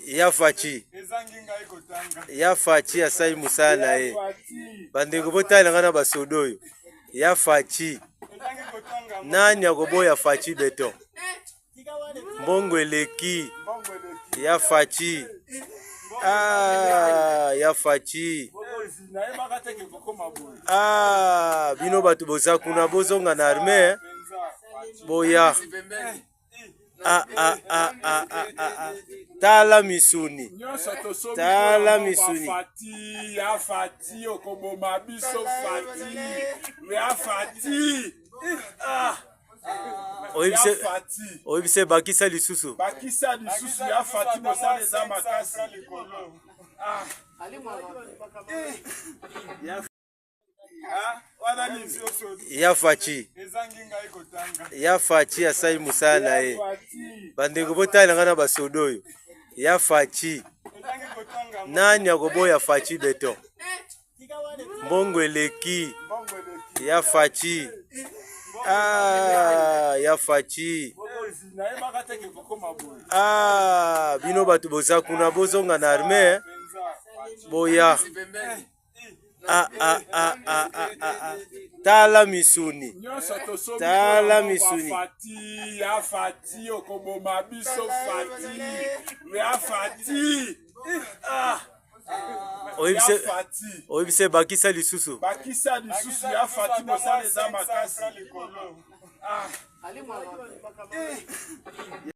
Ya fachi. Ya fachi asai musala e. Bandeko botala ngana basodoyo. Ya fachi. Nani akoboya fachi beton? Mbongo eleki. Ya fachi. Ah, ya fachi. Ah, bino batu boza kuna bozonga na arme. Boya. Tala misuni. Tala misuni. Ya fati okoboma biso fati. Ya fati. Oibise bakisa lisusu. Bakisa lisusu ya fati mosale za makasi. Ya fachi. Ya fachi asai musala e. Bandeko botala ngana basodoyo. Ya fachi. Nani akoboya fachi beton? Mbongo eleki. Ya fachi. Ah, ya fachi. Ah, bino batu boza kuna bozonga na arme. Boya. Tala misuni. Tala misuni. Ya fati okoboma biso fati. Ya fati. Oibise bakisa lisusu. Bakisa lisusu ya fati mosale za makasi.